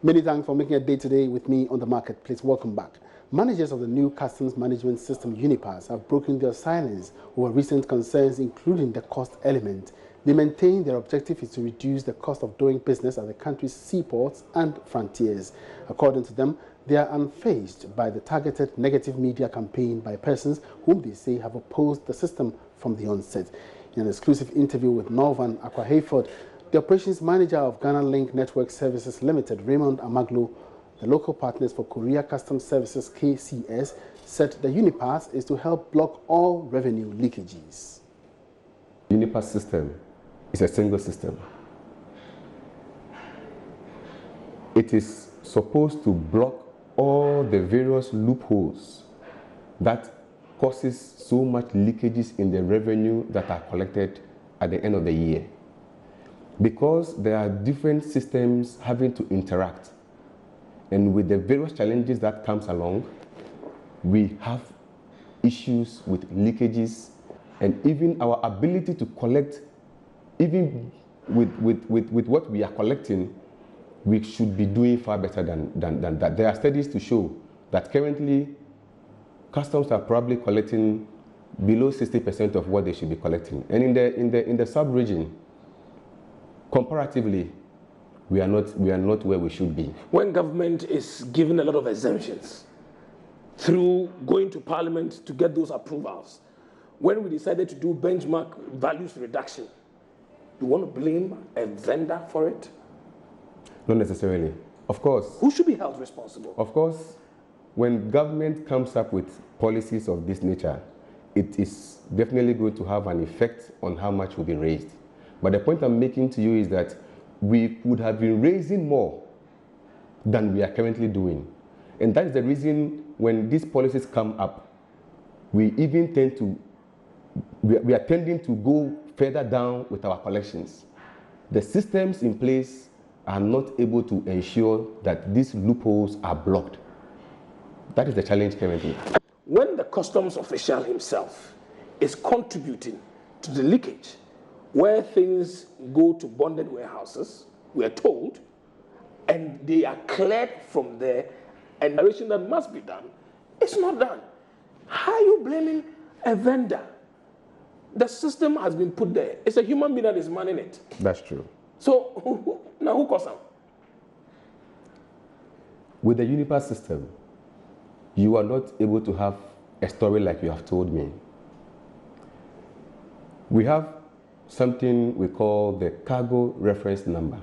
Many thanks for making a day today with me on the marketplace. Welcome back. Managers of the new customs management system Unipass have broken their silence over recent concerns, including the cost element. They maintain their objective is to reduce the cost of doing business at the country's seaports and frontiers. According to them, they are unfazed by the targeted negative media campaign by persons whom they say have opposed the system from the onset. In an exclusive interview with Norvan Aqua-Hayford, the operations manager of Ghana Link Network Services Limited, Raymond Amaglo, the local partners for Korea Customs Services KCS, said the Unipass is to help block all revenue leakages. The Unipass system is a single system. It is supposed to block all the various loopholes that causes so much leakages in the revenue that are collected at the end of the year. Because there are different systems having to interact, and with the various challenges that comes along, we have issues with leakages, and even our ability to collect, even with what we are collecting, we should be doing far better than that. There are studies to show that currently customs are probably collecting below 60% of what they should be collecting, and in the sub-region, comparatively, we are not where we should be. When government is given a lot of exemptions through going to parliament to get those approvals, when we decided to do benchmark values reduction, you want to blame a vendor for it? Not necessarily. Of course. Who should be held responsible? Of course, when government comes up with policies of this nature, it is definitely going to have an effect on how much will be raised. But the point I'm making to you is that we would have been raising more than we are currently doing. And that is the reason when these policies come up, we even tend to, we are tending to go further down with our collections. The systems in place are not able to ensure that these loopholes are blocked. That is the challenge currently. When the customs official himself is contributing to the leakage, where things go to bonded warehouses, we are told, and they are cleared from there, and the narration that must be done, it's not done. How are you blaming a vendor? The system has been put there. It's a human being that is manning it. That's true. So now who caused them? With the Unipass system, you are not able to have a story like you have told me. We have something we call the cargo reference number.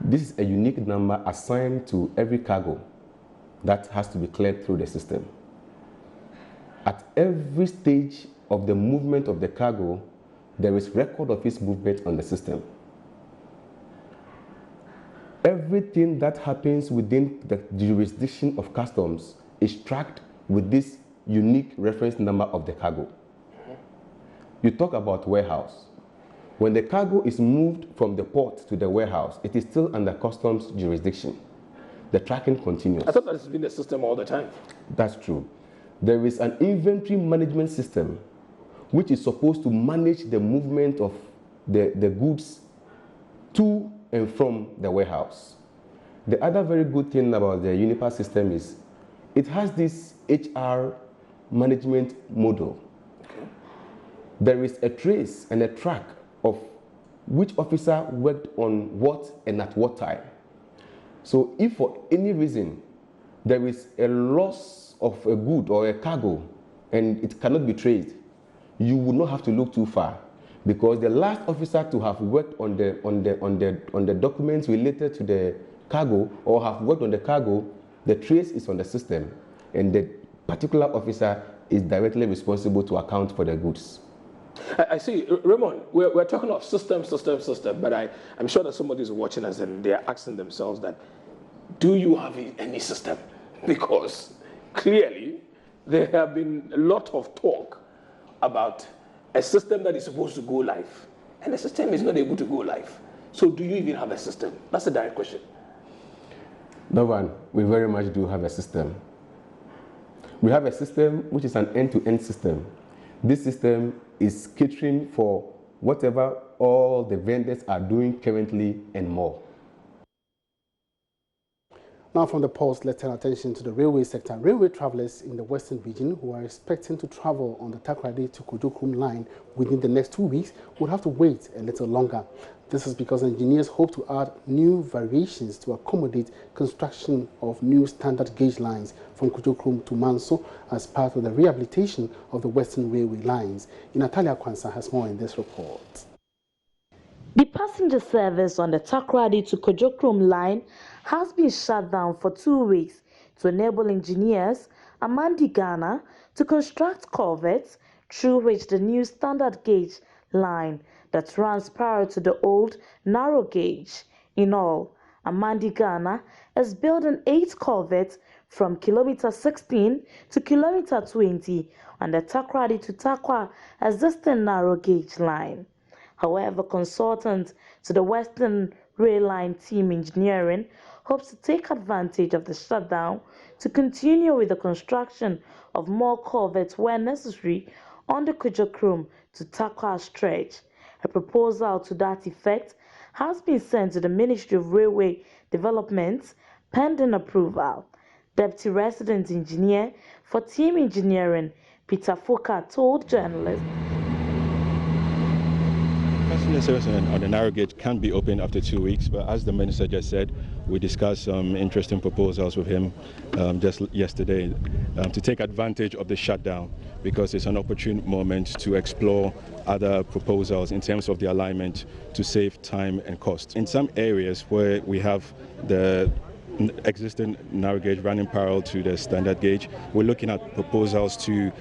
This is a unique number assigned to every cargo that has to be cleared through the system. At every stage of the movement of the cargo, there is record of its movement on the system. Everything that happens within the jurisdiction of customs is tracked with this unique reference number of the cargo. You talk about warehouse. When the cargo is moved from the port to the warehouse, it is still under customs jurisdiction. The tracking continues. I thought that has been the system all the time. That's true. There is an inventory management system which is supposed to manage the movement of the goods to and from the warehouse. The other very good thing about the Unipass system is it has this HR management model. Okay. There is a trace and a track of which officer worked on what and at what time. So if for any reason there is a loss of a good or a cargo and it cannot be traced, you would not have to look too far, because the last officer to have worked on the documents related to the cargo or have worked on the cargo, the trace is on the system, and the particular officer is directly responsible to account for the goods. I see, Raymond, we're talking of system, but I'm sure that somebody is watching us and they're asking themselves that, do you have any system? Because clearly there have been a lot of talk about a system that is supposed to go live, and the system is not able to go live. So do you even have a system? That's a direct question. Norvan, we very much do have a system. We have a system which is an end-to-end system. This system is catering for whatever all the vendors are doing currently and more. Now from the Pulse, let's turn attention to the railway sector. Railway travellers in the western region who are expecting to travel on the Takoradi to Kojokrom line within the next 2 weeks would have to wait a little longer. This is because engineers hope to add new variations to accommodate construction of new standard gauge lines from Kojokrom to Manso as part of the rehabilitation of the western railway lines. Natalia Kwansa has more in this report. The passenger service on the Takoradi to Kojokrom line has been shut down for 2 weeks to enable engineers Amandi Ghana to construct culverts through which the new standard gauge line that runs parallel to the old narrow gauge. In all, Amandi Ghana is building 8 culverts from kilometer 16 to kilometer 20 on the Takoradi to Takwa existing narrow gauge line. However, consultant to the Western Rail Line Team Engineering hopes to take advantage of the shutdown to continue with the construction of more culverts where necessary on the Kojokrom to Takwa stretch. A proposal to that effect has been sent to the Ministry of Railway Development pending approval. Deputy Resident Engineer for Team Engineering, Peter Foka, told journalists passenger service on the narrow gauge can be open after 2 weeks, but as the minister just said, we discussed some interesting proposals with him just yesterday to take advantage of the shutdown, because it's an opportune moment to explore other proposals in terms of the alignment to save time and cost. In some areas where we have the existing narrow gauge running parallel to the standard gauge, we're looking at proposals to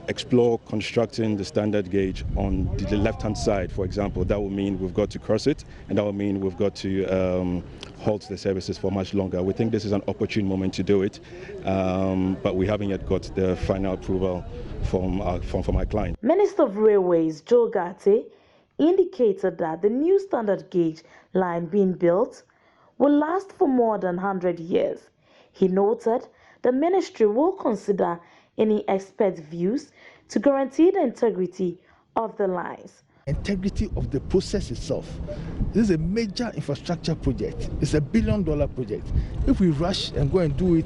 explore constructing the standard gauge on the left-hand side, for example. That will mean we've got to cross it, and that will mean we've got to halt the services for much longer. We think this is an opportune moment to do it, but we haven't yet got the final approval from our client. Minister of Railways Joe Gate indicated that the new standard gauge line being built will last for more than 100 years. He noted the ministry will consider any expert views to guarantee the integrity of the lines. Integrity of the process itself. This is a major infrastructure project. It's $1 billion project. If we rush and go and do it,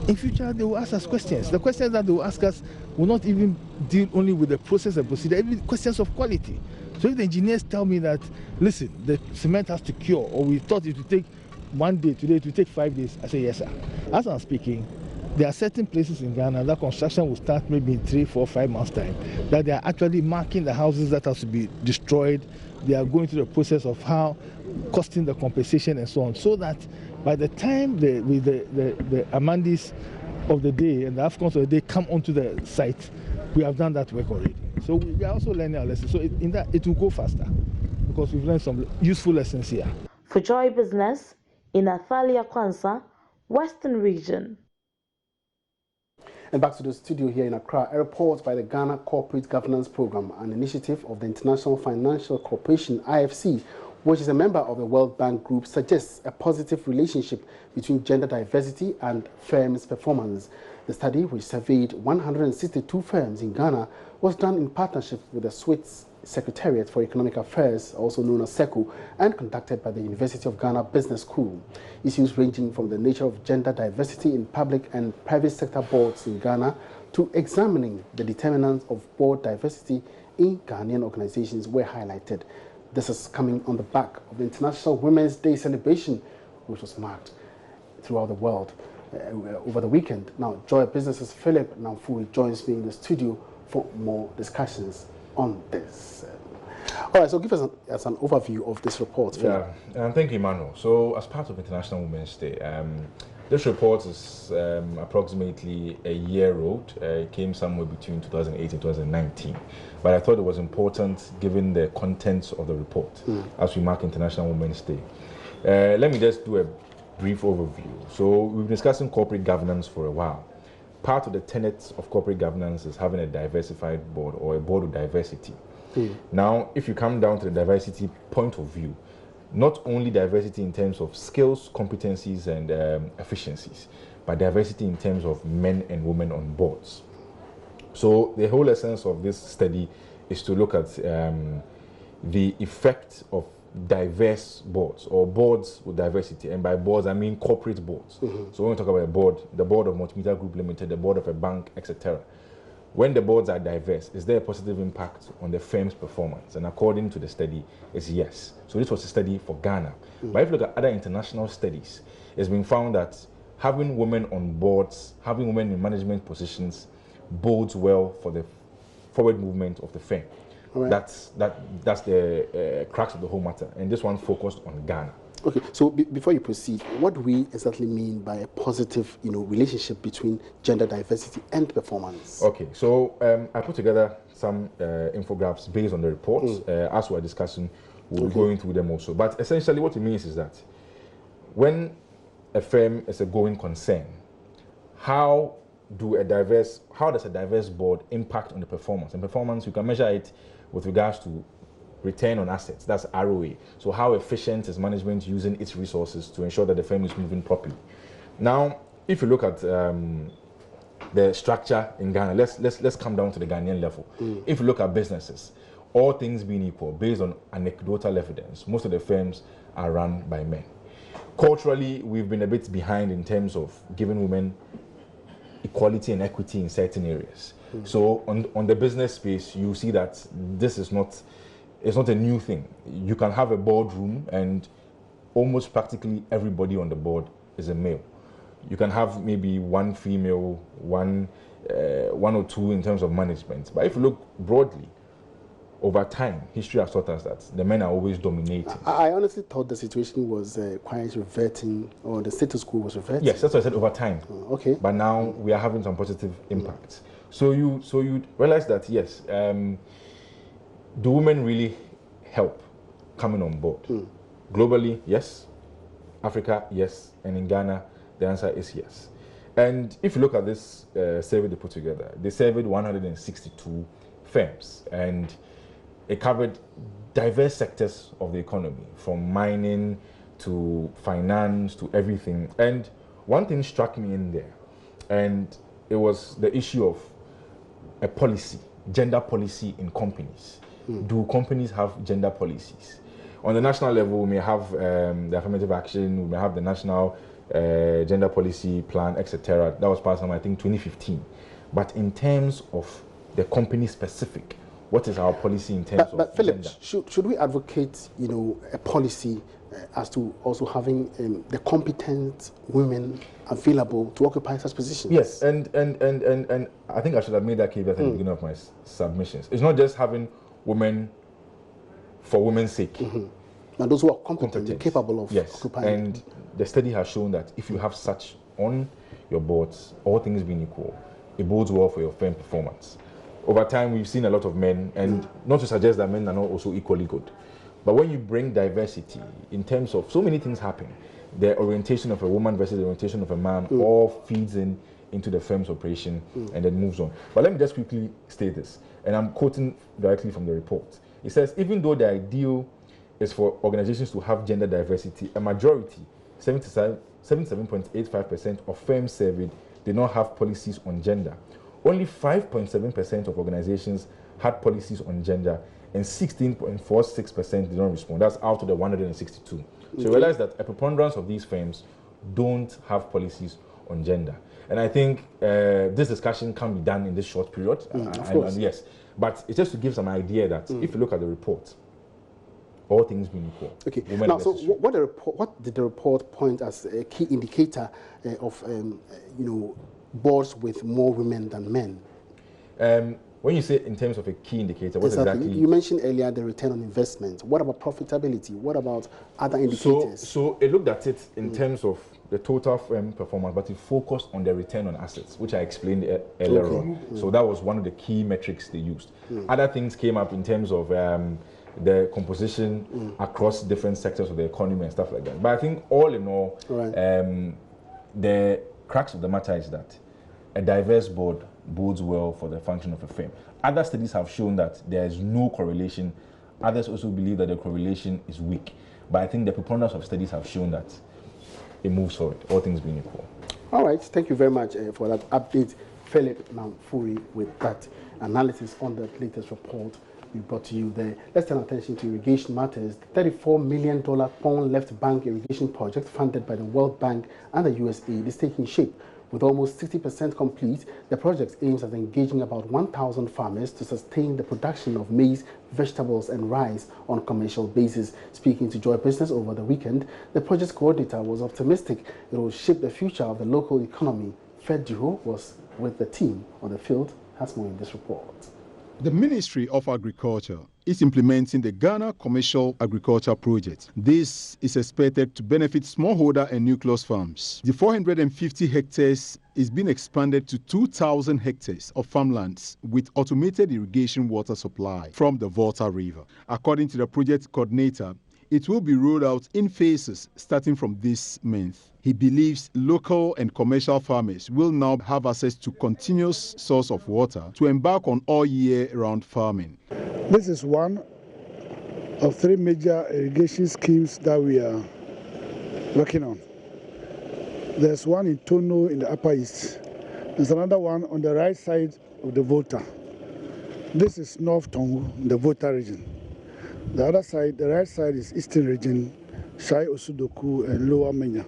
in future they will ask us questions. The questions that they will ask us will not even deal only with the process and procedure, even questions of quality. So if the engineers tell me that, listen, the cement has to cure, or we thought it would take 1 day, today it will take 5 days, I say yes, sir. As I'm speaking, there are certain places in Ghana that construction will start maybe in 3, 4, 5 months' time, that they are actually marking the houses that have to be destroyed. They are going through the process of how costing the compensation and so on, so that by the time the Amandis of the day and the Africans of the day come onto the site, we have done that work already. So we are also learning our lessons. So in that it will go faster because we've learned some useful lessons here. For Joy Business, in Natalia Kwansa, Western Region. And back to the studio here in Accra, a report by the Ghana Corporate Governance Program, an initiative of the International Financial Corporation, IFC, which is a member of the World Bank Group, suggests a positive relationship between gender diversity and firms' performance. The study, which surveyed 162 firms in Ghana, was done in partnership with the Swiss Secretariat for Economic Affairs, also known as SECO, and conducted by the University of Ghana Business School. Issues ranging from the nature of gender diversity in public and private sector boards in Ghana to examining the determinants of board diversity in Ghanaian organizations were highlighted. This is coming on the back of the International Women's Day celebration, which was marked throughout the world over the weekend. Now, Joy Business's Philip Namfui joins me in the studio for more discussions on this. All right, so give us an overview of this report, Philip. Yeah, thank you, Emmanuel. So, as part of International Women's Day, this report is approximately a year old. It came somewhere between 2008 and 2019. But I thought it was important, given the contents of the report, as we mark International Women's Day. Let me just do a brief overview. So, we've been discussing corporate governance for a while. Part of the tenets of corporate governance is having a diversified board, or a board of diversity. Now, if you come down to the diversity point of view, not only diversity in terms of skills, competencies, and efficiencies, but diversity in terms of men and women on boards. So the whole essence of this study is to look at the effect of diverse boards or boards with diversity, and by boards I mean corporate boards. So when we talk about a board, the board of Multimedia Group Limited, the board of a bank, etc. When the boards are diverse, is there a positive impact on the firm's performance? And according to the study, it's yes. So this was a study for Ghana. But if you look at other international studies, it's been found that having women on boards, having women in management positions bodes well for the forward movement of the firm. Right. That's the crux of the whole matter, and this one focused on Ghana. Okay, so before you proceed, what do we exactly mean by a positive, relationship between gender diversity and performance? Okay, so I put together some infographics based on the reports. As we're discussing, we'll be going through them also. But essentially, what it means is that when a firm is a going concern, how does a diverse board impact on the performance? And performance, you can measure it with regards to return on assets, that's ROA. So how efficient is management using its resources to ensure that the firm is moving properly? Now, if you look at the structure in Ghana, let's come down to the Ghanaian level. If you look at businesses, all things being equal, based on anecdotal evidence, most of the firms are run by men. Culturally, we've been a bit behind in terms of giving women equality and equity in certain areas. So on the business space, you see that this is not a new thing. You can have a boardroom and almost practically everybody on the board is a male. You can have maybe one female, one or two in terms of management. But if you look broadly, over time, history has taught us that the men are always dominating. I honestly thought the situation was quite reverting, or the status quo was reverting. Yes, that's what I said, over time. Okay. But now we are having some positive impacts. So you realize that, yes, do women really help coming on board? Globally, yes. Africa, yes. And in Ghana, the answer is yes. And if you look at this survey they put together, they surveyed 162 firms, and it covered diverse sectors of the economy, from mining to finance to everything. And one thing struck me in there, and it was the issue of a policy, gender policy in companies. Do companies have gender policies? On the national level, we may have the affirmative action, we may have the national gender policy plan, etc. That was passed on, I think, 2015. But in terms of the company specific, what is our policy in terms of Philip, gender? should we advocate, a policy as to also having the competent women available to occupy such positions? Yes, and I think I should have made that caveat at the beginning of my submissions. It's not just having women for women's sake. And those who are competent and capable of occupying. And the study has shown that if you have such on your boards, all things being equal, it bodes well for your firm performance. Over time, we've seen a lot of men, and not to suggest that men are not also equally good, but when you bring diversity in terms of so many things happen, the orientation of a woman versus the orientation of a man all feeds into the firm's operation and then moves on. But let me just quickly state this, and I'm quoting directly from the report. It says, even though the ideal is for organizations to have gender diversity, a majority, 77.85% of firms surveyed did not have policies on gender. Only 5.7% of organizations had policies on gender, and 16.46% did not respond. That's out of the 162. So you realize that a preponderance of these firms don't have policies on gender. And I think this discussion can be done in this short period. Of course. Yes, but it's just to give some idea that if you look at the report, all things being equal. Okay. Now, so what did the report point as a key indicator of, boards with more women than men? When you say in terms of a key indicator, what exactly? You mentioned earlier the return on investment. What about profitability? What about other indicators? So it looked at it in terms of the total firm performance, but it focused on the return on assets, which I explained earlier on. So that was one of the key metrics they used. Other things came up in terms of the composition across different sectors of the economy and stuff like that. But I think all in all, the crux of the matter is that a diverse board bodes well for the function of a firm. Other studies have shown that there is no correlation. Others also believe that the correlation is weak. But I think the preponderance of studies have shown that it moves forward, all things being equal. All right, thank you very much for that update, Philip Namfuri, with that analysis on the latest report we brought to you there. Let's turn our attention to irrigation matters. The $34 million Pond Left Bank irrigation project funded by the World Bank and the USAID is taking shape. With almost 60% complete, the project aims at engaging about 1,000 farmers to sustain the production of maize, vegetables and rice on a commercial basis. Speaking to Joy Business over the weekend, the project coordinator was optimistic it will shape the future of the local economy. Fred Duho was with the team on the field, has more in this report. The Ministry of Agriculture is implementing the Ghana Commercial Agriculture Project. This is expected to benefit smallholder and nucleus farms. The 450 hectares is being expanded to 2,000 hectares of farmlands with automated irrigation water supply from the Volta River. According to the project coordinator, it will be rolled out in phases starting from this month. He believes local and commercial farmers will now have access to continuous source of water to embark on all year-round farming. This is one of 3 major irrigation schemes that we are working on. There's one in Tono in the Upper East. There's another one on the right side of the Volta. This is North Tongo, in the Volta region. The other side, the right side, is Eastern region, Shai Osudoku and Lower Menya.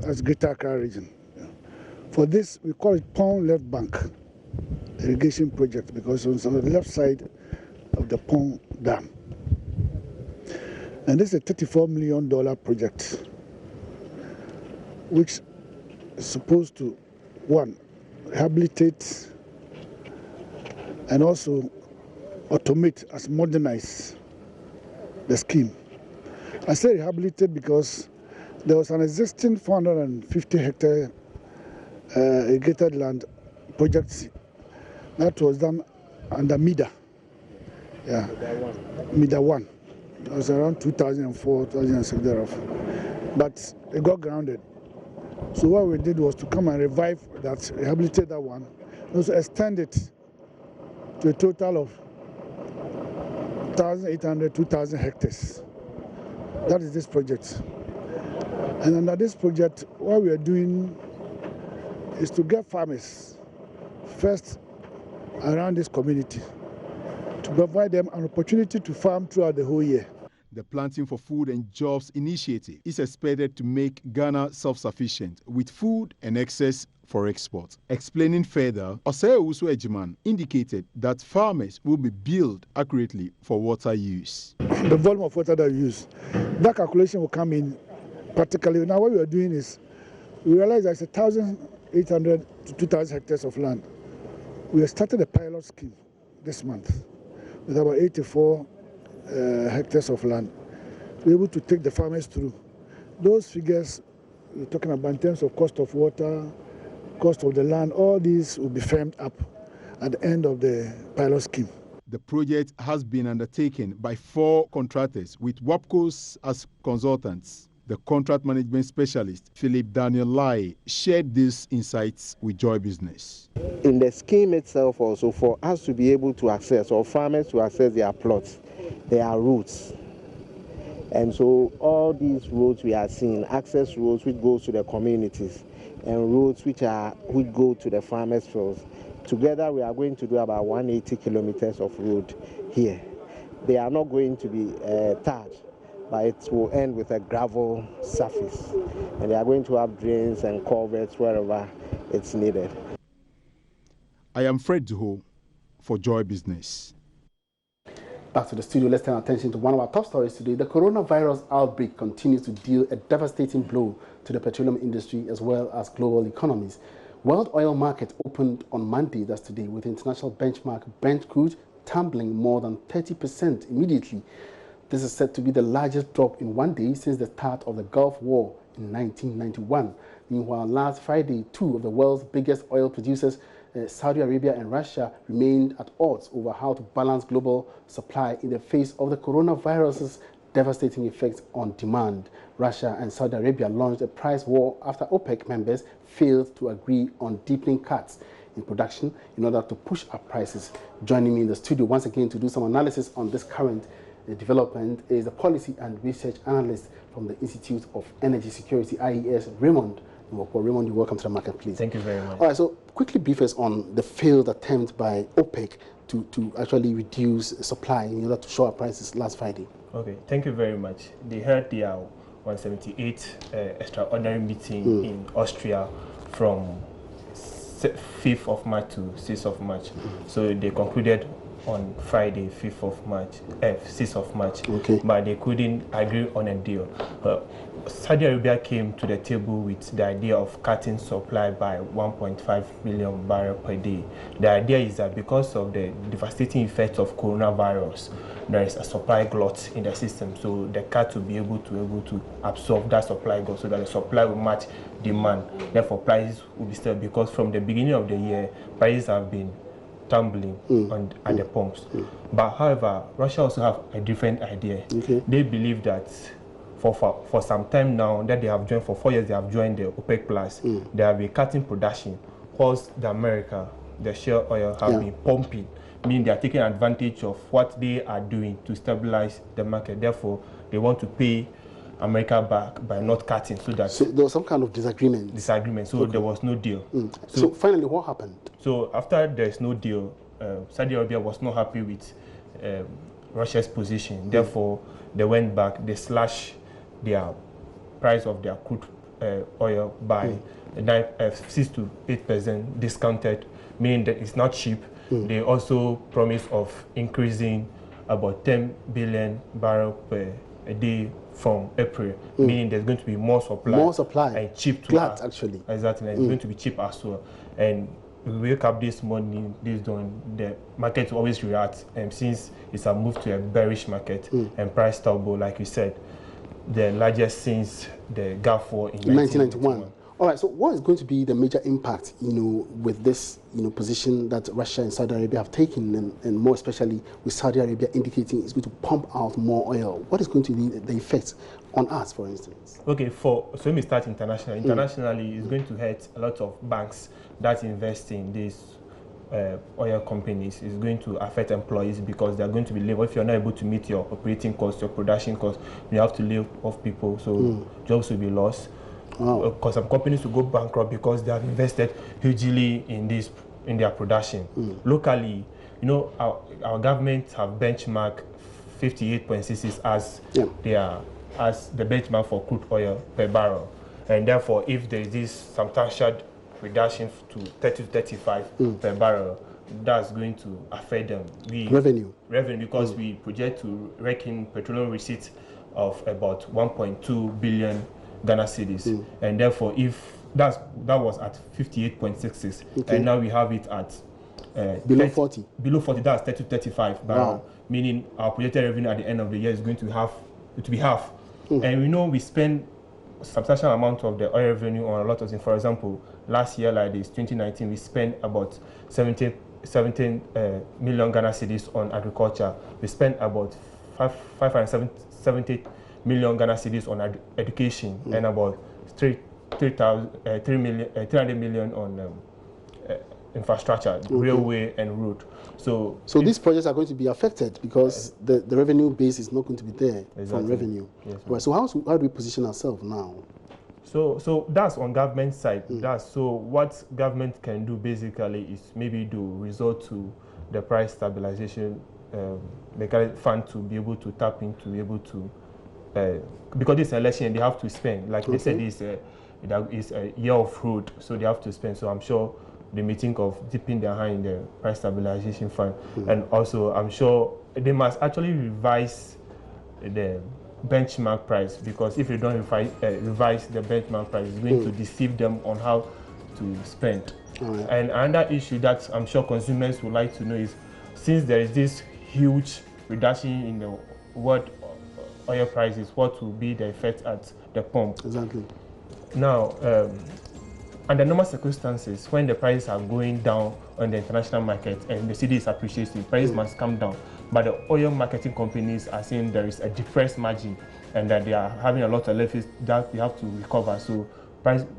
That's Greater Accra region. For this, we call it Pond Left Bank irrigation project because it's on the left side of the Pond Dam. And this is a $34 million project, which is supposed to, one, rehabilitate and also automate as modernize the scheme. I say rehabilitate because there was an existing 450 hectare irrigated land project that was done under MIDA. MIDA 1. It was around 2004, 2006 thereof. But it got grounded. So what we did was to come and revive that, rehabilitate that one, and also extend it to a total of 1,800, 2,000 hectares. That is this project. And under this project, what we are doing is to get farmers first around this community to provide them an opportunity to farm throughout the whole year. The Planting for Food and Jobs initiative is expected to make Ghana self-sufficient with food and excess for export. Explaining further, Osei Owusu Ejiman indicated that farmers will be billed accurately for water use. The volume of water that we use, that calculation will come in practically. Now what we are doing is, we realize there's 1,800 to 2,000 hectares of land. We have started a pilot scheme this month with about 84 hectares of land. We're able to take the farmers through. Those figures we're talking about in terms of cost of water, cost of the land, all these will be firmed up at the end of the pilot scheme. The project has been undertaken by 4 contractors with WAPCOs as consultants. The contract management specialist, Philip Daniel Lai, shared these insights with Joy Business. In the scheme itself also, for us to be able to access, or farmers to access their plots, there are routes. And so all these roads we are seeing, access roads which goes to the communities, and roads which go to the farmers' fields. Together we are going to do about 180 kilometers of road here. They are not going to be tarred, but it will end with a gravel surface. And they are going to have drains and culverts wherever it's needed. I am Fred Duho for Joy Business. Back to the studio, let's turn our attention to one of our top stories today. The coronavirus outbreak continues to deal a devastating blow to the petroleum industry as well as global economies. World oil market opened on Monday, that's today, with international benchmark Brent crude tumbling more than 30% immediately. This is said to be the largest drop in one day since the start of the Gulf War in 1991. Meanwhile, last Friday, 2 of the world's biggest oil producers, Saudi Arabia and Russia, remained at odds over how to balance global supply in the face of the coronavirus's devastating effects on demand. Russia and Saudi Arabia launched a price war after OPEC members failed to agree on deepening cuts in production in order to push up prices. Joining me in the studio once again to do some analysis on this current development is the policy and research analyst from the Institute of Energy Security, IES, Raymond Raymond, welcome to the marketplace. Thank you very much. All right, so quickly brief us on the failed attempt by OPEC to actually reduce supply in order to shore up prices last Friday. Okay, thank you very much. They held their 178 extraordinary meeting in Austria from 5th of March to 6th of March. So they concluded on Friday, 6th of March, but they couldn't agree on a deal. Saudi Arabia came to the table with the idea of cutting supply by 1.5 million barrels per day. The idea is that because of the devastating effects of coronavirus, there is a supply glut in the system, so the cut will be able to absorb that supply glut so that the supply will match demand. Therefore, prices will be stable, because from the beginning of the year, prices have been tumbling at the pumps. But however, Russia also have a different idea. They believe that for some time now that they have joined, for 4 years they have joined the OPEC Plus, they have been cutting production, whilst the America, the shale oil have been pumping, meaning they are taking advantage of what they are doing to stabilize the market. Therefore, they want to pay America back by not cutting, so that... So there was some kind of disagreement. So there was no deal. So finally, what happened? So after there's no deal, Saudi Arabia was not happy with Russia's position. Therefore, they went back, they slashed their price of their crude oil by 6 to 8% discounted, meaning that it's not cheap. They also promised of increasing about 10 billion barrels per day from April, meaning there's going to be more supply and cheap to us. Actually. Exactly, and it's going to be cheap as well. And we wake up this morning, the market will always react, and since it's a move to a bearish market and price tumble, like you said, the largest since the Gulf War in 1991. All right, so what is going to be the major impact, with this, position that Russia and Saudi Arabia have taken, and more especially with Saudi Arabia indicating it's going to pump out more oil? What is going to be the effect on us, for instance? Okay, so let me start internationally. Internationally, it's going to hurt a lot of banks that invest in these oil companies. It's going to affect employees because they're going to be labor. If you're not able to meet your operating costs, your production costs, you have to lay off people, so jobs will be lost. Because some companies will go bankrupt because they have invested hugely in their production. Locally, our government have benchmarked 58.66 as the benchmark for crude oil per barrel, and therefore, if there is this substantial reduction to 30 to 35 per barrel, that's going to affect them. Revenue, because we project to reckon petroleum receipts of about 1.2 billion Ghana cedis, and therefore, if that was at 58.66, and now we have it at below 40. Below 40, that's 30 to 35 barrel, meaning our projected revenue at the end of the year is going to be half. And we know we spend a substantial amount of the oil revenue on a lot of things. For example, last year, like this, 2019, we spent about 17 million Ghana cedis on agriculture. We spent about 570 million Ghana cedis on education, and about 300 million on infrastructure, railway and road. So these projects are going to be affected because the revenue base is not going to be there from revenue. Yes, right. So how do we position ourselves now? So that's on government side. So what government can do basically is maybe resort to the price stabilization fund to be able to tap in, to be able to because this election they have to spend, like they said, it's a year of road, so they have to spend. So I'm sure they may think of dipping their hand in the price stabilization fund, and also I'm sure they must actually revise the benchmark price, because if they don't revise the benchmark price, it's going to deceive them on how to spend. And another issue that I'm sure consumers would like to know is, since there is this huge reduction in the world oil prices, what will be the effect at the pump? Exactly. Now, under normal circumstances, when the prices are going down on the international market and the cedi is appreciating, prices must come down. But the oil marketing companies are saying there is a depressed margin and that they are having a lot of leverage that they have to recover. So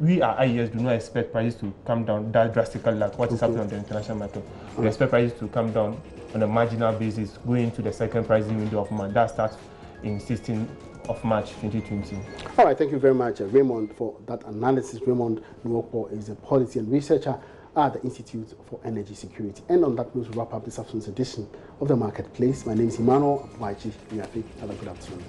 we at IES do not expect prices to come down that drastically like what is happening on the international market. We expect prices to come down on a marginal basis going into the second pricing window of month. That starts in 16th of March 2020. All right, thank you very much, Raymond, for that analysis. Raymond Nwokpo is a policy and researcher at the Institute for Energy Security. And on that note, we wrap up this afternoon's edition of The Marketplace. My name is Emmanuel Abuaji. Have a good afternoon.